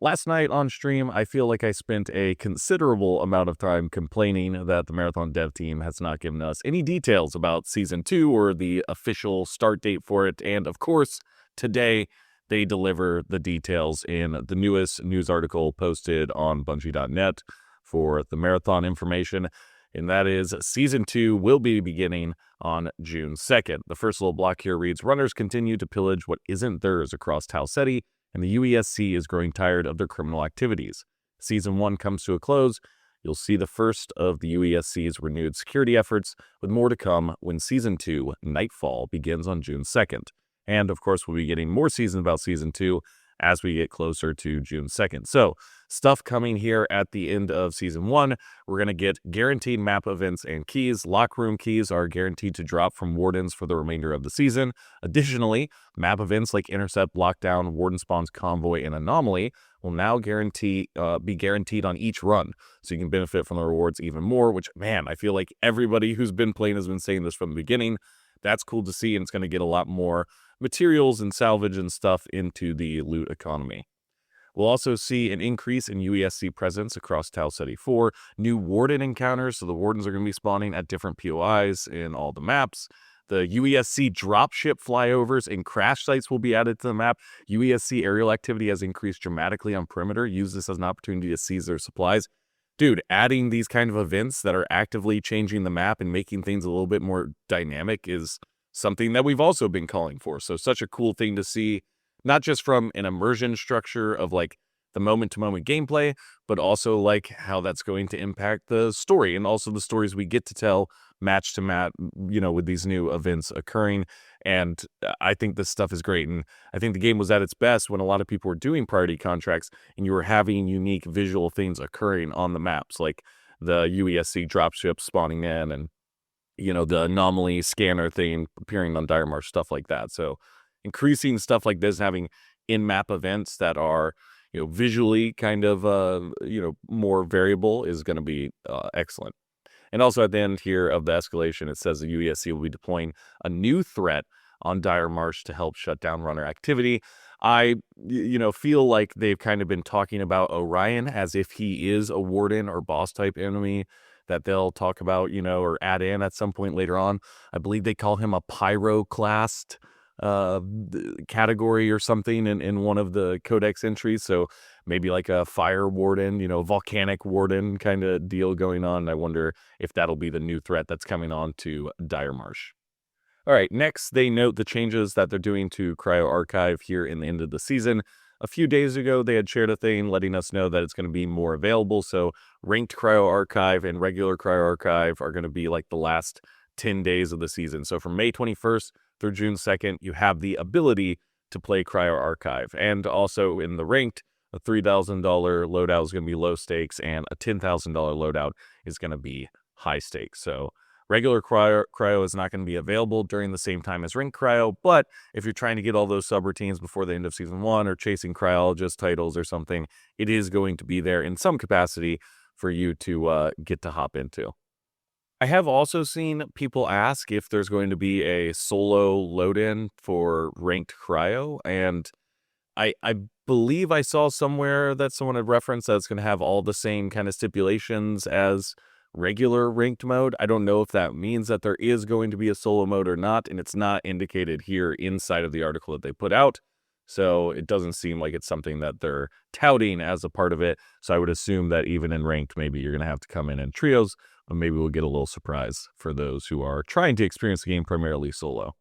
Last night on stream, I feel like I spent a considerable amount of time complaining that the Marathon dev team has not given us any details about Season 2 or the official start date for it. And of course, today they deliver the details in the newest news article posted on Bungie.net for the Marathon information. And that is Season 2 will be beginning on June 2nd. The first little block here reads, runners continue to pillage what isn't theirs across Tau Ceti, and the UESC is growing tired of their criminal activities. Season 1 comes to a close. You'll see the first of the UESC's renewed security efforts, with more to come when Season 2, Nightfall, begins on June 2nd. And, of course, we'll be getting more seasons about Season 2 as we get closer to June 2nd. So, stuff coming here at the end of Season 1. We're going to get guaranteed map events and keys. Locker room keys are guaranteed to drop from Wardens for the remainder of the season. Additionally, map events like Intercept, Lockdown, Warden Spawns, Convoy, and Anomaly will now be guaranteed on each run, so you can benefit from the rewards even more, which, man, I feel like everybody who's been playing has been saying this from the beginning. That's cool to see, and it's going to get a lot more materials and salvage and stuff into the loot economy. We'll also see an increase in UESC presence across Tau Ceti 4, new Warden encounters, so the Wardens are going to be spawning at different POIs in all the maps. The UESC dropship flyovers and crash sites will be added to the map. UESC aerial activity has increased dramatically on perimeter. Use this as an opportunity to seize their supplies. Dude, adding these kind of events that are actively changing the map and making things a little bit more dynamic is something that we've also been calling for. So such a cool thing to see, not just from an immersion structure of like the moment-to-moment gameplay, but also like how that's going to impact the story and also the stories we get to tell match to match, with these new events occurring. And I think this stuff is great. And I think the game was at its best when a lot of people were doing priority contracts and you were having unique visual things occurring on the maps, like the UESC dropship spawning in and, the anomaly scanner thing appearing on Dire Marsh, stuff like that. So increasing stuff like this, having in-map events that are, visually kind of, more variable is going to be excellent. And also at the end here of the escalation, it says the UESC will be deploying a new threat on Dire Marsh to help shut down runner activity. I, feel like they've kind of been talking about Orion as if he is a warden or boss type enemy that they'll talk about, or add in at some point later on. I believe they call him a pyroclast category or something in one of the codex entries. So maybe like a fire warden, volcanic warden kind of deal going on. I wonder if that'll be the new threat that's coming on to Dire Marsh. All right, next they note the changes that they're doing to Cryo Archive here in the end of the season. A few days ago, they had shared a thing letting us know that it's going to be more available. So ranked Cryo Archive and regular Cryo Archive are going to be like the last 10 days of the season. So from May 21st through June 2nd, you have the ability to play Cryo Archive. And also in the ranked, a $3,000 loadout is going to be low stakes, and a $10,000 loadout is going to be high stakes. So regular cryo is not going to be available during the same time as ranked cryo, but if you're trying to get all those subroutines before the end of Season 1 or chasing cryologist titles or something, it is going to be there in some capacity for you to get to hop into. I have also seen people ask if there's going to be a solo load-in for ranked cryo, and I believe I saw somewhere that someone had referenced that it's going to have all the same kind of stipulations as regular ranked mode. I don't know if that means that there is going to be a solo mode or not, and it's not indicated here inside of the article that they put out. So it doesn't seem like it's something that they're touting as a part of it. So I would assume that even in ranked, maybe you're going to have to come in trios, but maybe we'll get a little surprise for those who are trying to experience the game primarily solo.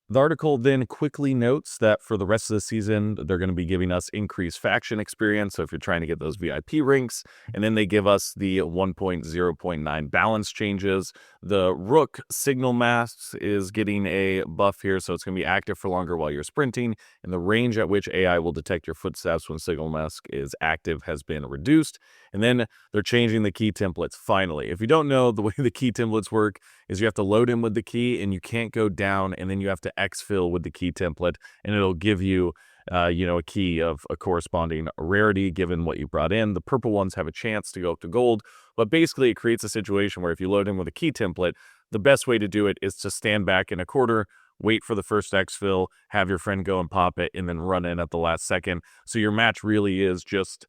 The article then quickly notes that for the rest of the season, they're going to be giving us increased faction experience. So if you're trying to get those VIP ranks, and then they give us the 1.0.9 balance changes. The Rook signal mask is getting a buff here, so it's going to be active for longer while you're sprinting. And the range at which AI will detect your footsteps when signal mask is active has been reduced. And then they're changing the key templates finally. If you don't know, the way the key templates work is you have to load in with the key and you can't go down, and then you have to exfil with the key template, and it'll give you a key of a corresponding rarity given what you brought in. The purple ones have a chance to go up to gold, but basically it creates a situation where if you load in with a key template, the best way to do it is to stand back in a corner wait for the first exfil, have your friend go and pop it, and then run in at the last second. So your match really is just,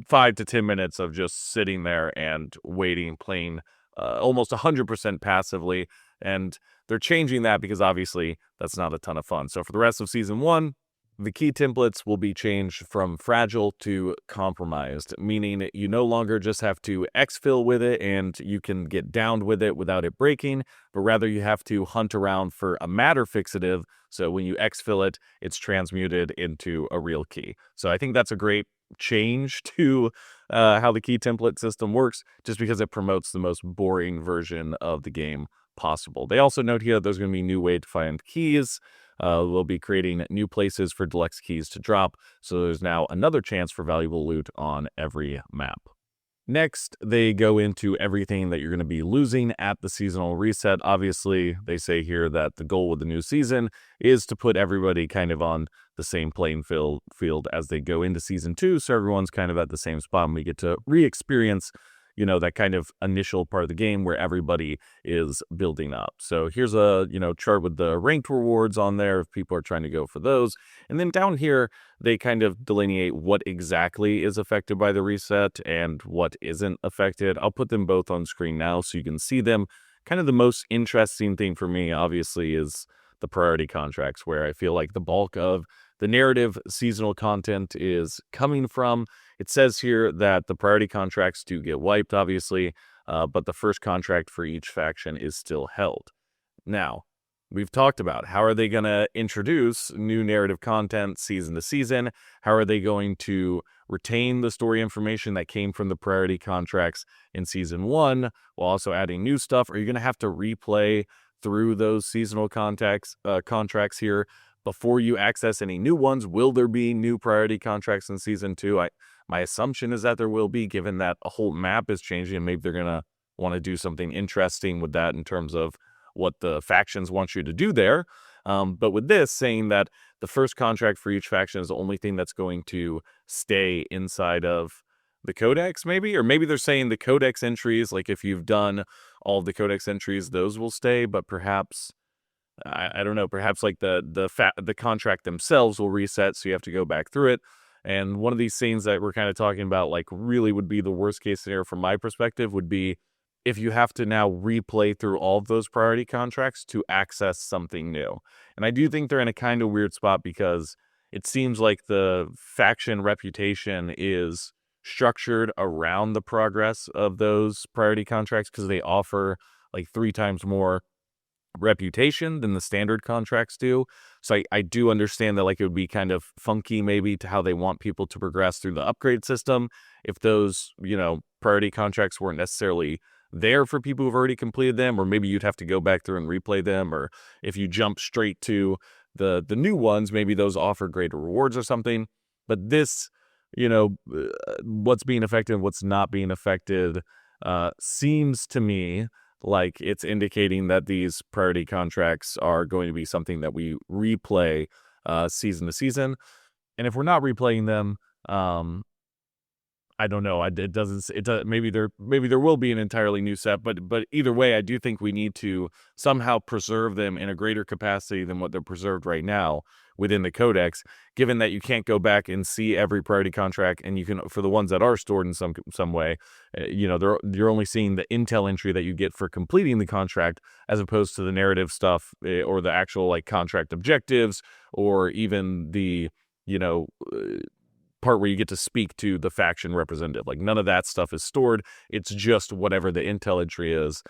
5 to 10 minutes of just sitting there and waiting, playing almost 100% passively. And they're changing that because obviously that's not a ton of fun. So for the rest of Season 1, the key templates will be changed from fragile to compromised, meaning you no longer just have to exfil with it and you can get downed with it without it breaking, but rather you have to hunt around for a matter fixative. So when you exfil it, it's transmuted into a real key. So I think that's a great change to how the key template system works, just because it promotes the most boring version of the game possible. They also note here that there's going to be a new way to find keys. We'll be creating new places for deluxe keys to drop, so there's now another chance for valuable loot on every map. Next, they go into everything that you're going to be losing at the seasonal reset. Obviously, they say here that the goal with the new season is to put everybody kind of on the same playing field as they go into Season 2, so everyone's kind of at the same spot, and we get to re-experience that kind of initial part of the game where everybody is building up. So here's a, chart with the ranked rewards on there if people are trying to go for those. And then down here, they kind of delineate what exactly is affected by the reset and what isn't affected. I'll put them both on screen now so you can see them. Kind of the most interesting thing for me, obviously, is the priority contracts, where I feel like the bulk of the narrative seasonal content is coming from. It says here that the priority contracts do get wiped, obviously, but the first contract for each faction is still held. Now, we've talked about how are they going to introduce new narrative content season to season? How are they going to retain the story information that came from the priority contracts in Season 1 while also adding new stuff? Are you going to have to replay through those seasonal contracts here before you access any new ones? Will there be new priority contracts in Season 2? My assumption is that there will be, given that a whole map is changing, and maybe they're going to want to do something interesting with that in terms of what the factions want you to do there. But with this saying that the first contract for each faction is the only thing that's going to stay inside of the codex, maybe? Or maybe they're saying the codex entries, like if you've done all the codex entries, those will stay, but perhaps... I don't know, perhaps like the contract themselves will reset, so you have to go back through it. And one of these scenes that we're kind of talking about, like really would be the worst case scenario from my perspective, would be if you have to now replay through all of those priority contracts to access something new. And I do think they're in a kind of weird spot because it seems like the faction reputation is structured around the progress of those priority contracts because they offer like 3 times more reputation than the standard contracts do. So I do understand that like it would be kind of funky maybe to how they want people to progress through the upgrade system if those, priority contracts weren't necessarily there for people who've already completed them, or maybe you'd have to go back through and replay them, or if you jump straight to the new ones, maybe those offer greater rewards or something. But this, what's being affected and what's not being affected seems to me like it's indicating that these priority contracts are going to be something that we replay season to season. And if we're not replaying them, I don't know. It doesn't. Maybe there will be an entirely new set, but either way, I do think we need to somehow preserve them in a greater capacity than what they're preserved right now within the codex. Given that you can't go back and see every priority contract, and you can, for the ones that are stored in some way, you're only seeing the intel entry that you get for completing the contract, as opposed to the narrative stuff or the actual like contract objectives, or even the part where you get to speak to the faction representative. Like none of that stuff is stored. It's just whatever the intel entry is.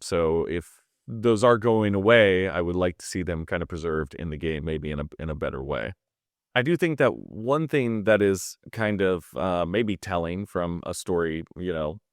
So if those are going away, I would like to see them kind of preserved in the game, maybe in a better way. I do think that one thing that is kind of maybe telling from a story,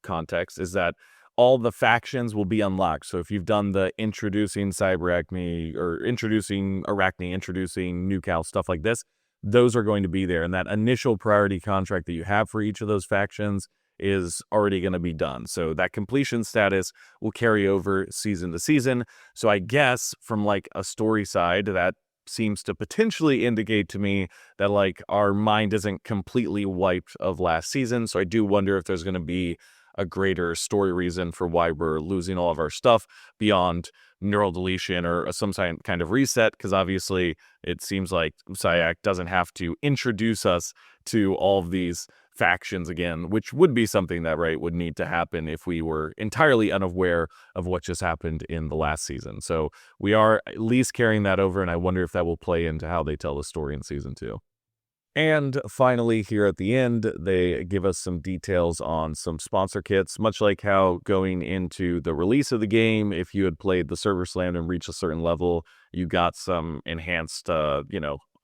context, is that all the factions will be unlocked. So if you've done the introducing Cyberacne or introducing Arachne, introducing Nucal, stuff like this, those are going to be there. And that initial priority contract that you have for each of those factions is already going to be done. So that completion status will carry over season to season. So I guess from like a story side, that seems to potentially indicate to me that like our mind isn't completely wiped of last season. So I do wonder if there's going to be a greater story reason for why we're losing all of our stuff beyond neural deletion or some kind of reset, because obviously it seems like Syac doesn't have to introduce us to all of these factions again, which would be something that, right, would need to happen if we were entirely unaware of what just happened in the last season. So we are at least carrying that over, and I wonder if that will play into how they tell the story in season 2. And finally, here at the end, they give us some details on some sponsor kits, much like how going into the release of the game, if you had played the server slam and reached a certain level, you got some enhanced,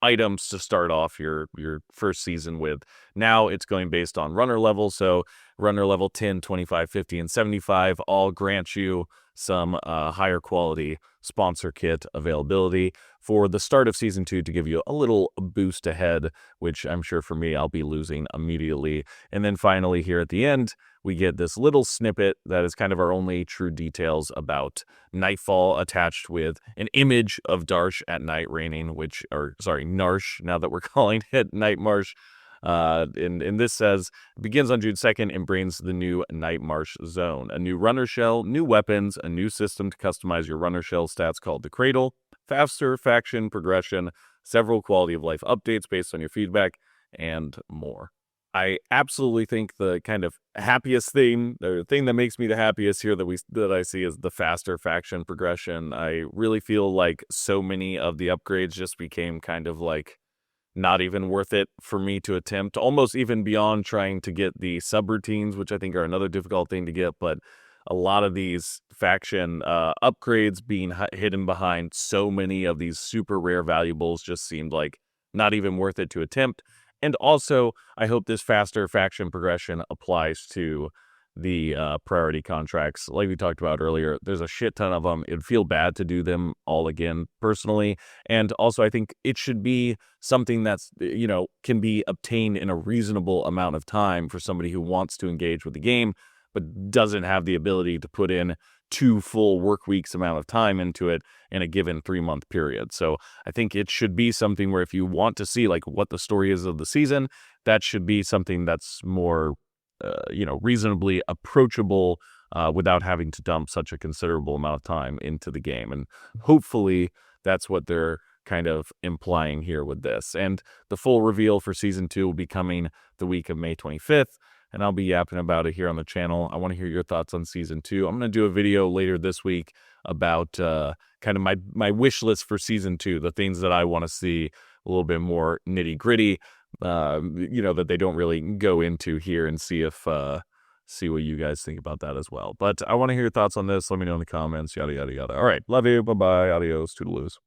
items to start off your first season with. Now it's going based on runner level. So runner level 10, 25, 50, and 75 all grant you some higher quality sponsor kit availability for the start of season 2 to give you a little boost ahead, which I'm sure for me, I'll be losing immediately. And then finally here at the end, we get this little snippet that is kind of our only true details about Nightfall, attached with an image of Darsh at night reigning, Narsh, now that we're calling it Night Marsh. And this says, begins on June 2nd and brings the new Night Marsh zone. A new runner shell, new weapons, a new system to customize your runner shell stats called the Cradle, faster faction progression, several quality of life updates based on your feedback, and more. I absolutely think the kind of happiest thing, the thing that makes me the happiest here that I see is the faster faction progression. I really feel like so many of the upgrades just became kind of like not even worth it for me to attempt, almost even beyond trying to get the subroutines, which I think are another difficult thing to get. But a lot of these faction upgrades being hidden behind so many of these super rare valuables just seemed like not even worth it to attempt. And also, I hope this faster faction progression applies to the priority contracts. Like we talked about earlier, there's a shit ton of them. It'd feel bad to do them all again, personally. And also, I think it should be something that's, can be obtained in a reasonable amount of time for somebody who wants to engage with the game, but doesn't have the ability to put in 2 full work weeks amount of time into it in a given 3-month period. So I think it should be something where if you want to see like what the story is of the season, that should be something that's more, reasonably approachable without having to dump such a considerable amount of time into the game. And hopefully that's what they're kind of implying here with this. And the full reveal for season 2 will be coming the week of May 25th. And I'll be yapping about it here on the channel. I want to hear your thoughts on season 2. I'm going to do a video later this week about kind of my wish list for season 2, the things that I want to see a little bit more nitty gritty, that they don't really go into here, and see what you guys think about that as well. But I want to hear your thoughts on this. Let me know in the comments, yada, yada, yada. All right. Love you. Bye-bye. Adios. Toodaloos.